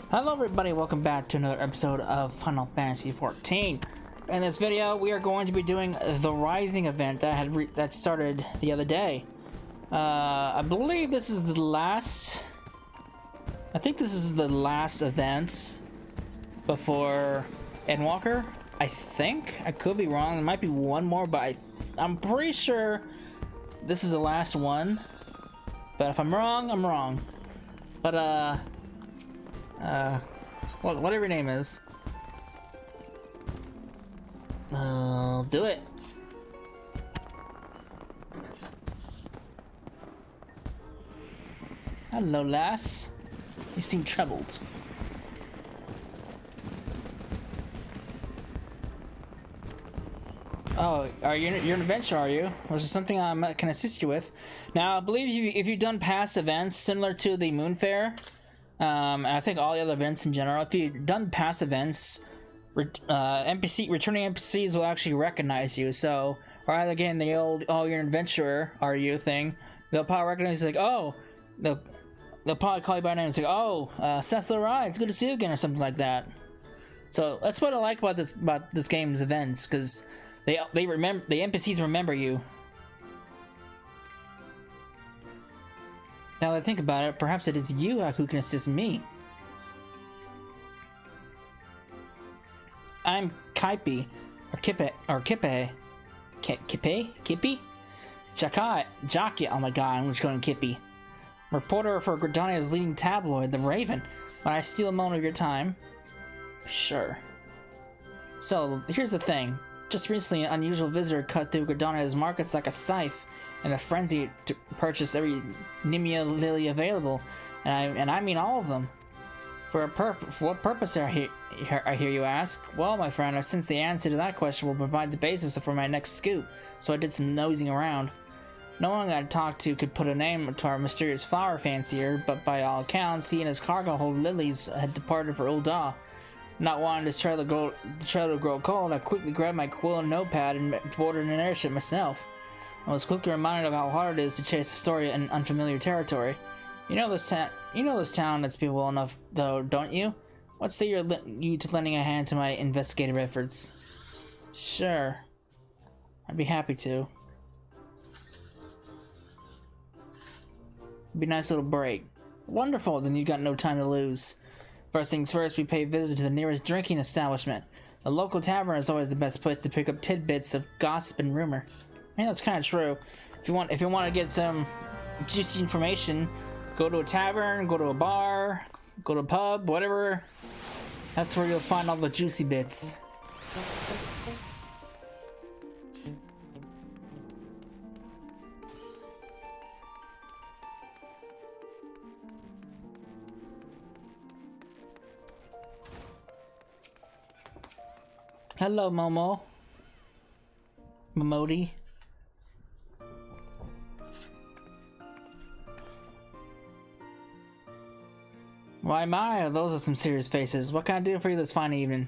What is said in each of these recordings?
Hello everybody, welcome back to another episode of Final Fantasy XIV. In this video, we are going to be doing the Rising event that started the other day. I believe this is the last... I think this is the last event before Endwalker. I think. I could be wrong. There might be one more, but I'm pretty sure this is the last one. But if I'm wrong, I'm wrong. But, whatever your name is, I'll do it. Hello, lass. You seem troubled. Oh, you're an adventurer, are you? Was there something I can assist you with? Now, I believe if you've done past events similar to the Moon Fair, and I think all the other events in general, if you've done past events, returning NPCs will actually recognize you. So rather than the old "oh, you're an adventurer, are you" thing, they'll probably recognize you, like, oh, they'll probably call you by name. It's like, oh, Cecil Rye, it's good to see you again, or something like that. So that's what I like about this game's events, because they remember, the NPCs remember you. Now that I think about it, perhaps it is you who can assist me. I'm Kippy, or Kippy, Jockey, oh my god, I'm just going Kippy. Reporter for Gridania's leading tabloid, The Raven. When I steal a moment of your time? Sure. So, here's the thing. Just recently, an unusual visitor cut through Gridania's markets like a scythe, in a frenzy to purchase every Nimia lily available, and I mean all of them. For what purpose I hear you ask? Well, my friend, since the answer to that question will provide the basis for my next scoop, so I did some nosing around. No one I talked to could put a name to our mysterious flower fancier, but by all accounts, he and his cargo hold lilies had departed for Ul'dah. Not wanting the trailer to grow cold, I quickly grabbed my quill and notepad and boarded an airship myself. I was quickly reminded of how hard it is to chase a story in unfamiliar territory. You know this town that's been well enough, though, don't you? What say you to lending a hand to my investigative efforts? Sure. I'd be happy to. It'd be a nice little break. Wonderful, then you've got no time to lose. First things first, we pay a visit to the nearest drinking establishment. A local tavern is always the best place to pick up tidbits of gossip and rumor. I mean, that's kind of true. If you want to get some juicy information, go to a tavern, go to a bar, go to a pub, whatever. That's where you'll find all the juicy bits. Hello, Momo. Momodi. Why, my, those are some serious faces. What can I do for you this fine evening?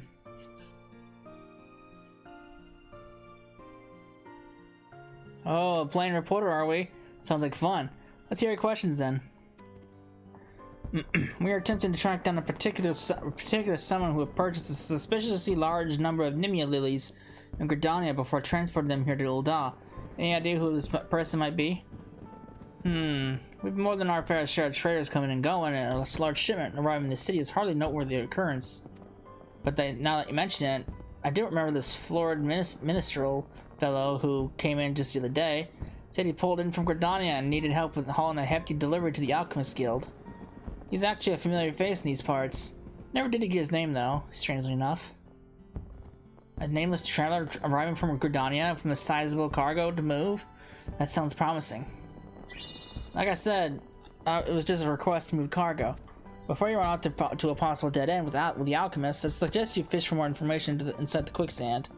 Oh, a plain reporter, are we? Sounds like fun. Let's hear your questions then. We are attempting to track down a particular someone who had purchased a suspiciously large number of Nimia lilies in Gridania before transporting them here to Ul'dah. Any idea who this person might be? We've more than our fair share of traders coming and going, and a large shipment arriving in the city is hardly a noteworthy occurrence. But now that you mention it, I do remember this florid minstrel fellow who came in just the other day. Said he pulled in from Gridania and needed help with hauling a hefty delivery to the Alchemist Guild. He's actually a familiar face in these parts. Never did he get his name though, strangely enough. A nameless traveler arriving from Gridania from a sizable cargo to move? That sounds promising. Like I said, it was just a request to move cargo. Before you run out to a possible dead end with the alchemist, I suggest you fish for more information inside the quicksand.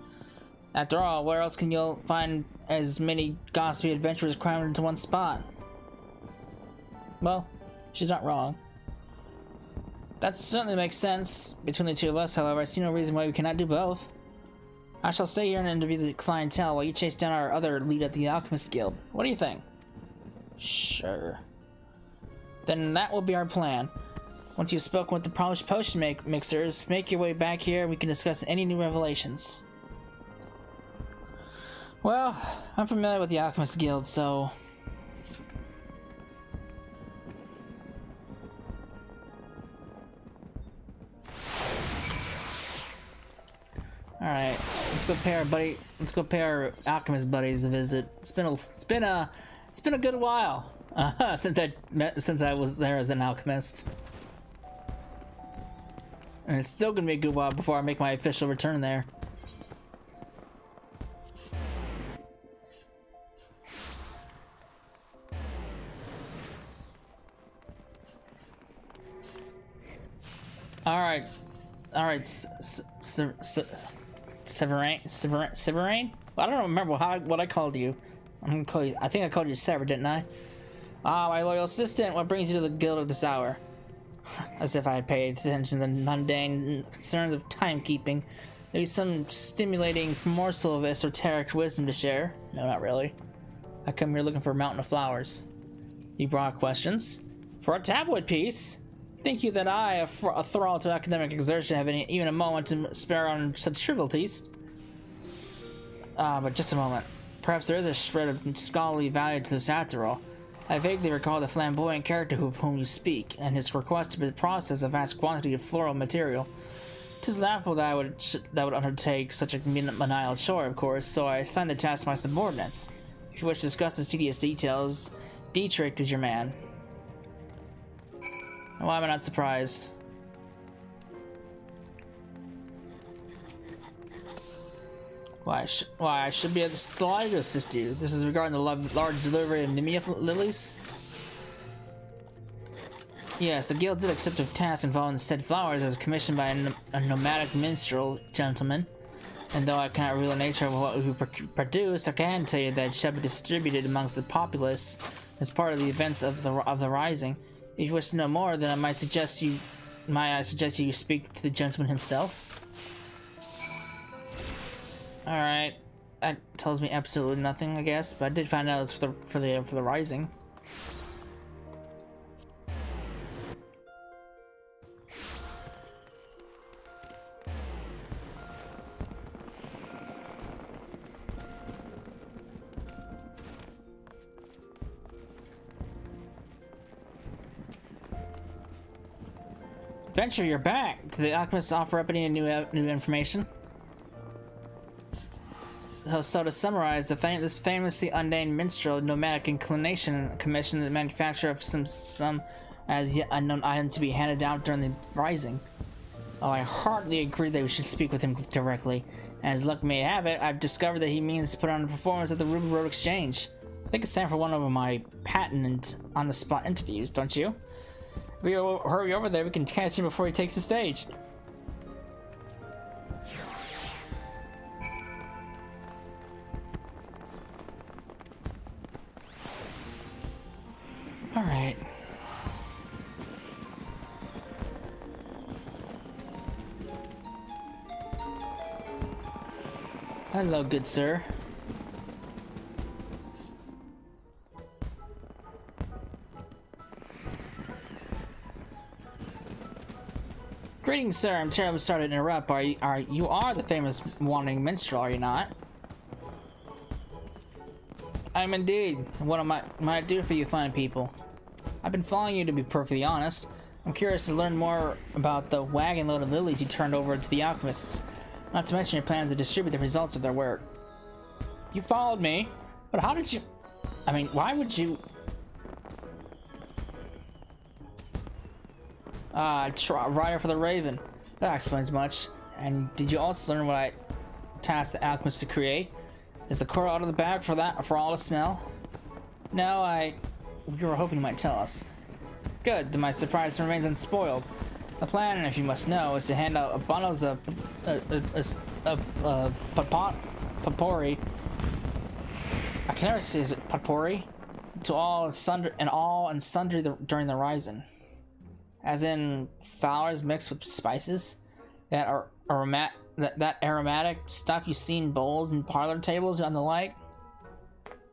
After all, where else can you find as many gossipy adventurers crammed into one spot? Well, she's not wrong. That certainly makes sense between the two of us, however, I see no reason why we cannot do both. I shall stay here and interview the clientele while you chase down our other lead at the Alchemist Guild. What do you think? Sure. Then that will be our plan. Once you've spoken with the potion mixers, make your way back here and we can discuss any new revelations. Well, I'm familiar with the Alchemist Guild, so... Alright, let's go pay our alchemist buddies a visit. It's been a good while since I was there as an alchemist. And it's still gonna be a good while before I make my official return there. Alright, Severain? I don't remember what I called you. I'm gonna call you. I think I called you Sever, didn't I? Ah, my loyal assistant. What brings you to the guild at this hour? As if I had paid attention to the mundane concerns of timekeeping. Maybe some stimulating morsel of esoteric wisdom to share. No, not really. I come here looking for a mountain of flowers. You brought questions? For a tabloid piece? Think you that I, a thrall to academic exertion, have even a moment to spare on such trivialities? But just a moment. Perhaps there is a shred of scholarly value to this after all. I vaguely recall the flamboyant character of whom you speak, and his request to process a vast quantity of floral material. 'Tis laughable that I would undertake such a menial chore, of course, so I assigned the task to my subordinates. If you wish to discuss the tedious details, Dietrich is your man. Why am I not surprised? Why I should be delighted to assist you. This is regarding the large delivery of Nemea lilies. Yes, the guild did accept a task involving said flowers as commissioned by a nomadic minstrel gentleman. And though I cannot reveal the nature of what we produce, I can tell you that it shall be distributed amongst the populace as part of the events of the Rising. If you wish to know more, then I might suggest you speak to the gentleman himself. Alright, that tells me absolutely nothing, I guess, but I did find out it's for the Rising. Adventure, you're back! Did the alchemists offer up any new information? So to summarize, this famously unnamed minstrel nomadic inclination commissioned the manufacture of some as yet unknown item to be handed down during the Rising. Oh, I heartily agree that we should speak with him directly. As luck may have it, I've discovered that he means to put on a performance at the Ruby Road Exchange. I think it's time for one of my patent on-the-spot interviews, don't you? If we hurry over there, we can catch him before he takes the stage. Alright. Hello, good sir. Greetings, sir. I'm terribly sorry to interrupt. You are the famous wandering minstrel, are you not? I'm indeed. What might I do for you fine people? I've been following you, to be perfectly honest. I'm curious to learn more about the wagon load of lilies you turned over to the alchemists, not to mention your plans to distribute the results of their work. You followed me, but how did you... I mean, why would you... Rider for the Raven. That explains much. And did you also learn what I tasked the alchemist to create? Is the coral out of the bag for all to smell? No, you were hoping you might tell us. Good, then my surprise remains unspoiled. The plan, if you must know, is to hand out bundles of potpourri. I can never say, is it potpourri? To all and sundry during the Rising. As in flowers mixed with spices that are aromatic stuff you see in bowls and parlor tables and the like.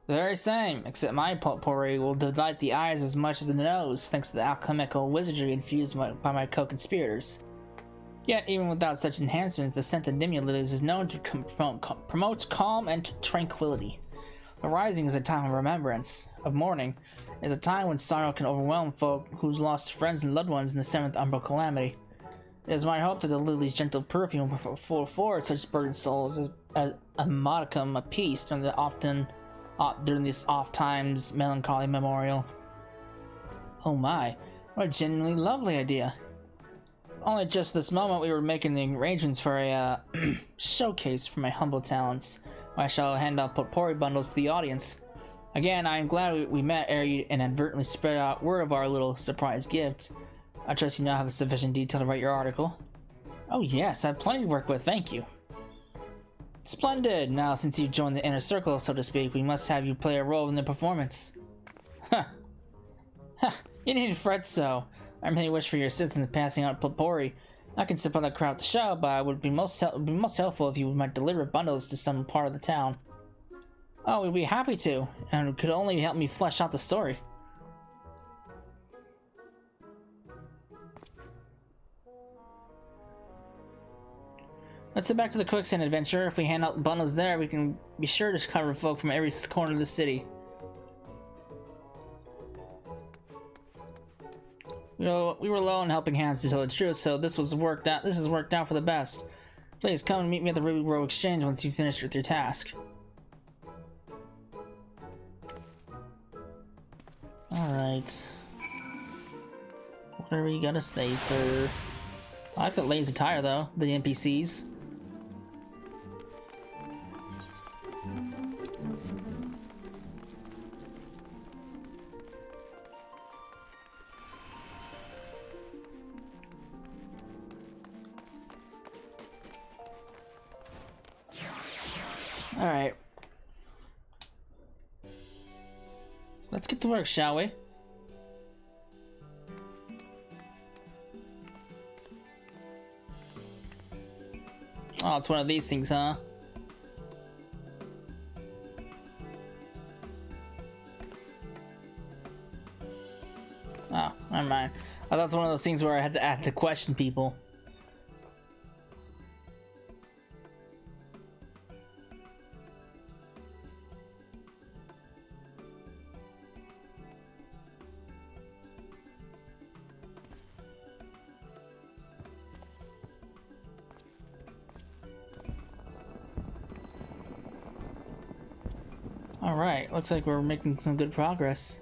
The very same, except my potpourri will delight the eyes as much as the nose, thanks to the alchemical wizardry infused by my co-conspirators. Yet, even without such enhancements, the scent of Nimia lilies is known to promote calm and tranquility. The rising is a time of remembrance, of mourning. It is a time when sorrow can overwhelm folk who's lost friends and loved ones in the seventh umbral calamity. It is my hope that the lily's gentle perfume will afford such burdened souls as a modicum of peace during this oft-times melancholy memorial. Oh my, what a genuinely lovely idea. Only just this moment we were making the arrangements for a showcase for my humble talents. I shall hand out potpourri bundles to the audience. Again, I am glad we met ere you inadvertently spread out word of our little surprise gift. I trust you now have sufficient detail to write your article. Oh yes, I have plenty to work with, thank you. Splendid! Now, since you've joined the inner circle, so to speak, we must have you play a role in the performance. Huh. Huh, you needn't fret so. I really wish for your assistance in passing out potpourri. I can support the crowd at the show, but it would be most helpful if you might deliver bundles to some part of the town. Oh, we'd be happy to, and it could only help me flesh out the story. Let's get back to the quicksand adventure. If we hand out bundles there, we can be sure to cover folk from every corner of the city. We were low on helping hands to tell the truth, so this has worked out for the best. Please come and meet me at the Ruby Row Exchange once you've finished with your task. Alright. Whatever you gotta say, sir. I like the lazy tire though, the NPCs. Alright. Let's get to work, shall we? Oh, it's one of these things, huh? Oh, never mind. I thought it was one of those things where I had to question people. Alright, looks like we're making some good progress.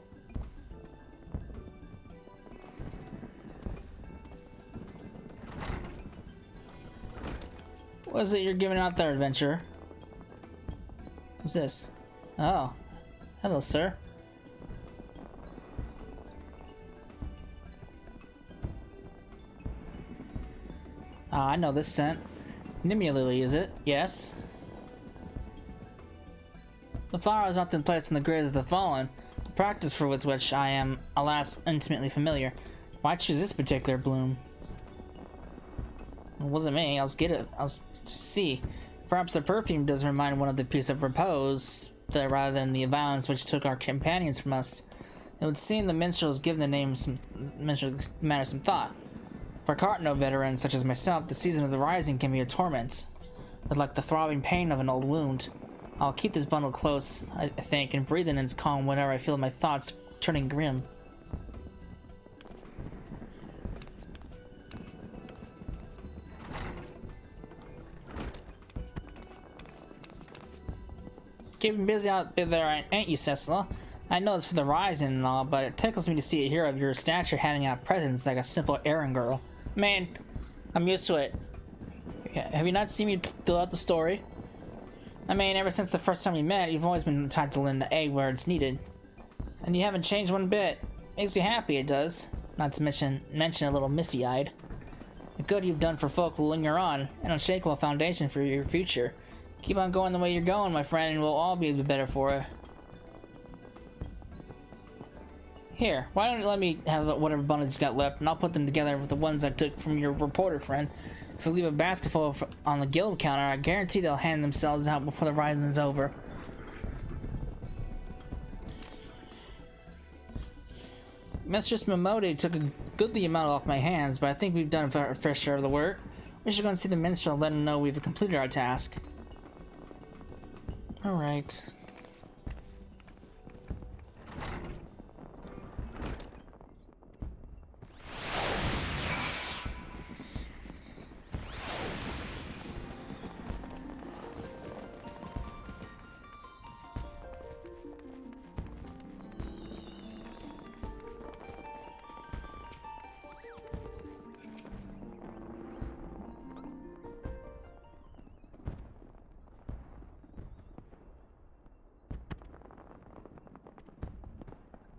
What is it you're giving out there, adventurer? What's this? Oh, hello, sir. Ah, I know this scent. Nimia lily, is it? Yes. The flower is often placed in the graves of the fallen, a practice for which I am, alas, intimately familiar. Why choose this particular bloom? It wasn't me. I'll see. Perhaps the perfume does remind one of the peace of repose, rather than the violence which took our companions from us. It would seem the minstrels give the matter some thought. For Cartno veterans such as myself, the season of the rising can be a torment, but like the throbbing pain of an old wound. I'll keep this bundle close, I think, and breathe in its calm whenever I feel my thoughts turning grim. Keeping busy out there, ain't you, Cecil? I know it's for the rising and all, but it tickles me to see a hero of your stature handing out presents like a simple errand girl. Man, I'm used to it. Have you not seen me throughout the story? I mean, ever since the first time we met, you've always been the type to lend the aid where it's needed. And you haven't changed one bit. Makes me happy, it does. Not to mention a little misty-eyed. The good you've done for folk will linger on, an unshakable foundation for your future. Keep on going the way you're going, my friend, and we'll all be the better for it. Here, why don't you let me have whatever bundles you got left, and I'll put them together with the ones I took from your reporter friend. If you leave a basketful on the guild counter, I guarantee they'll hand themselves out before the rising's over. Mistress Momodi took a goodly amount off my hands, but I think we've done a fair share of the work. We should go and see the minstrel and let him know we've completed our task. Alright.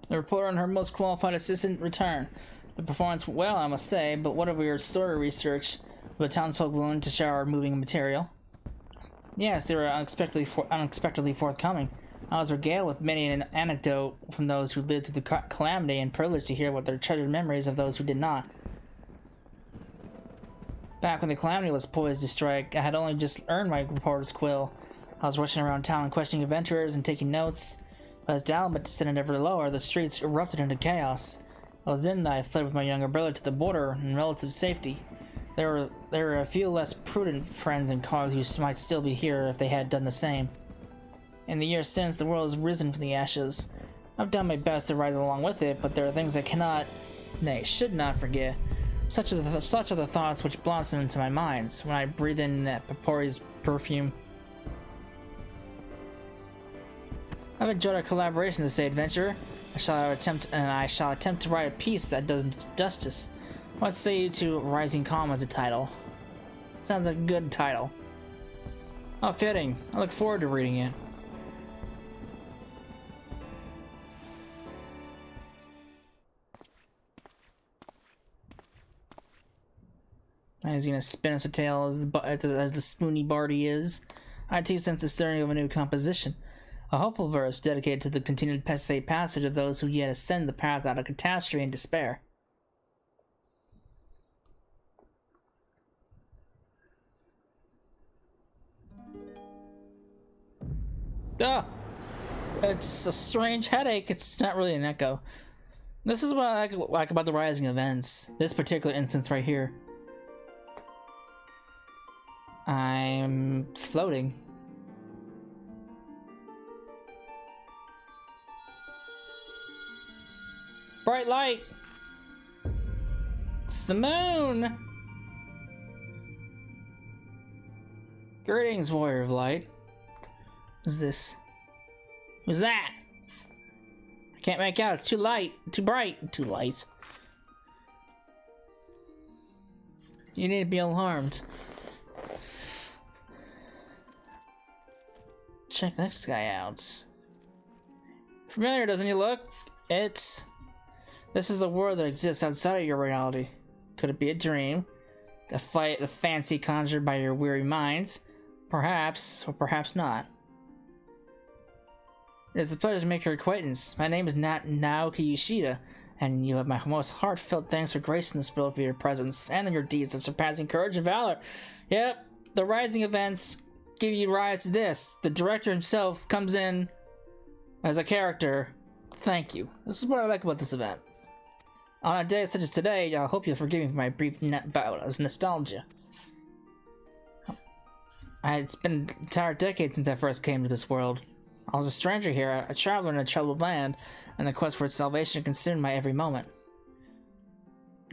The reporter and her most qualified assistant returned. The performance went well, I must say, but what of your story research? Were the townsfolk willing to share our moving material? Yes, they were unexpectedly forthcoming. I was regaled with many an anecdote from those who lived through the calamity and privileged to hear what their treasured memories of those who did not. Back when the calamity was poised to strike, I had only just earned my reporter's quill. I was rushing around town questioning adventurers and taking notes. As Dalbert descended ever lower, the streets erupted into chaos. It was then that I fled with my younger brother to the border in relative safety. There were a few less prudent friends and colleagues who might still be here if they had done the same. In the years since, the world has risen from the ashes. I've done my best to rise along with it, but there are things I cannot, nay, should not forget. Such are the thoughts which blossom into my mind when I breathe in Papori's perfume. I've enjoyed our collaboration this day, adventurer. I shall attempt to write a piece that does justice. What say you to Rising Calm as a title? Sounds like a good title. Oh, fitting. I look forward to reading it. He's gonna spin us a tale as the spoony Barty is. I too sense the stirring of a new composition. A hopeful verse dedicated to the continued passage of those who yet ascend the path out of catastrophe and despair. Ah! It's a strange headache. It's not really an echo. This is what I like about the rising events. This particular instance right here. I'm floating. Bright light! It's the moon! Greetings, warrior of light. Who's this? Who's that? I can't make out. It's too light. Too bright. Too light. You need to be alarmed. Check this guy out. Familiar, doesn't he look? This is a world that exists outside of your reality. Could it be a dream? A fancy conjured by your weary minds? Perhaps, or perhaps not. It is a pleasure to make your acquaintance. My name is Naoki Yoshida, and you have my most heartfelt thanks for gracing this world for your presence, and in your deeds of surpassing courage and valor. Yep, the rising events give you rise to this. The director himself comes in as a character. Thank you. This is what I like about this event. On a day such as today, I hope you'll forgive me for my brief bout of nostalgia. It's been an entire decade since I first came to this world. I was a stranger here, a traveler in a troubled land, and the quest for its salvation consumed my every moment.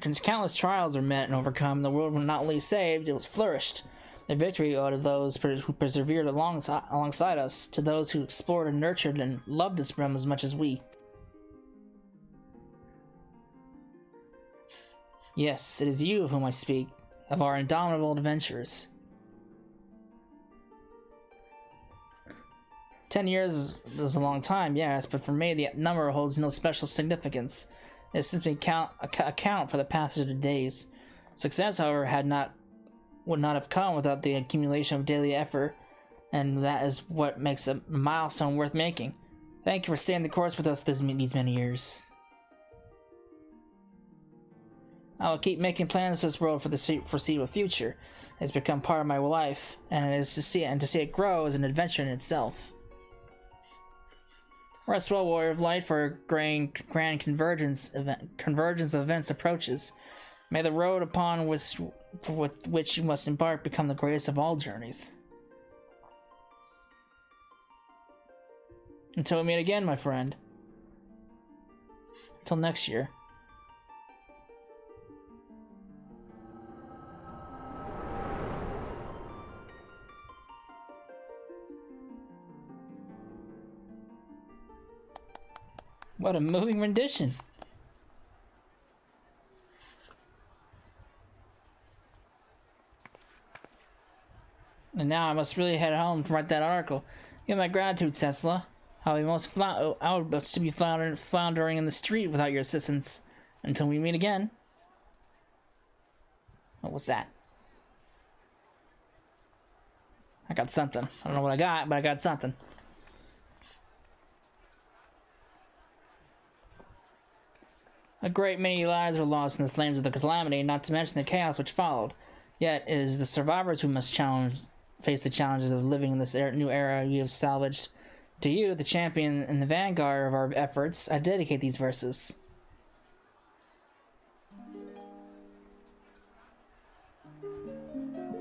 Countless trials were met and overcome, and the world was not only saved, it was flourished. The victory owed to those who persevered alongside us, to those who explored and nurtured and loved this realm as much as we. Yes, it is you of whom I speak, of our indomitable adventurers. 10 years is a long time, yes, but for me the number holds no special significance. It simply account for the passage of the days. Success, however, would not have come without the accumulation of daily effort, and that is what makes a milestone worth making. Thank you for staying the course with us these many years. I will keep making plans for this world for the foreseeable future. It's become part of my life, and to see it grow is an adventure in itself. Rest well, Warrior of Light, for a grand convergence of events approaches. May the road upon with which you must embark become the greatest of all journeys. Until we meet again, my friend. Until next year. What a moving rendition. And now I must really head home to write that article. You have my gratitude, Tesla. I'll be I would still be floundering in the street without your assistance until we meet again. What was that? I got something. I don't know what I got, but I got something. A great many lives were lost in the flames of the calamity, not to mention the chaos which followed. Yet it is the survivors who must face the challenges of living in this new era we have salvaged. To you, the champion and the vanguard of our efforts, I dedicate these verses.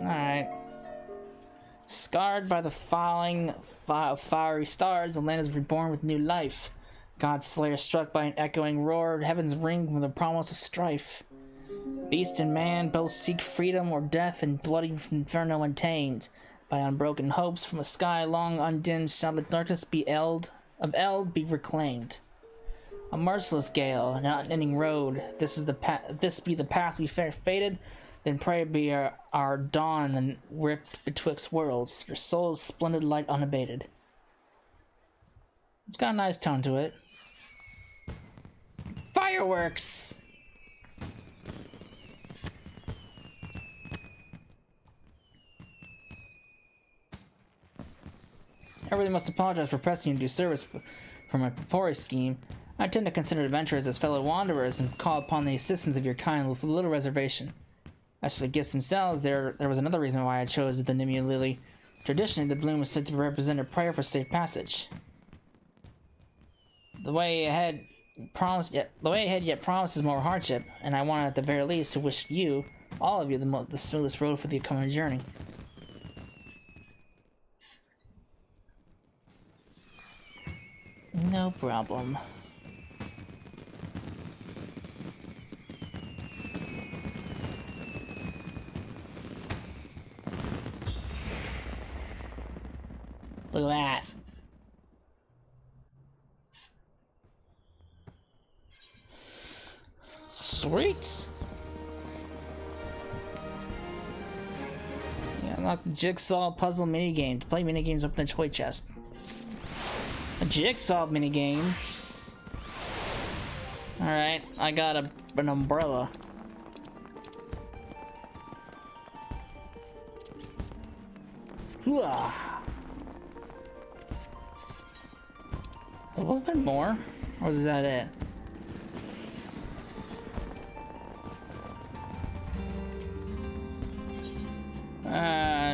Alright. Scarred by the falling fiery stars, the land is reborn with new life. God's slayer struck by an echoing roar, heavens ring with a promise of strife. Beast and man both seek freedom or death in bloody inferno untamed. By unbroken hopes from a sky long undimmed shall the darkness be Eld be reclaimed. A merciless gale, an unending road. This be the path we fated. Then pray be our dawn and rift betwixt worlds. Your soul's splendid light unabated. It's got a nice tone to it. Fireworks! I really must apologize for pressing you to do service for my Papori scheme. I tend to consider adventurers as fellow wanderers and call upon the assistance of your kind with little reservation. As for the gifts themselves, there was another reason why I chose the Nimia Lily. Traditionally, the bloom was said to represent a prayer for safe passage. The way ahead yet promises more hardship, and I want at the very least to wish you, all of you, the smoothest road for the coming journey. No problem. Look at that. Sweet. Yeah, unlock the jigsaw puzzle minigame. To play minigames, open a toy chest. A jigsaw minigame. Alright, I got an umbrella. Was there more? Or was that it?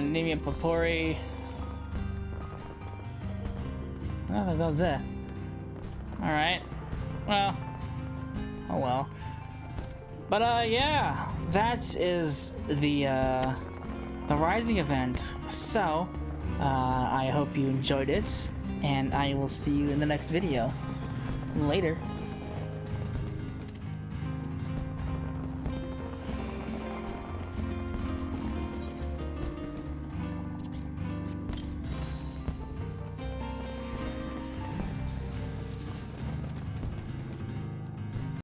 Nimia Papori. Oh, that was it. Alright. Well. Oh well. But yeah. That is the Rising event. So, I hope you enjoyed it. And I will see you in the next video. Later.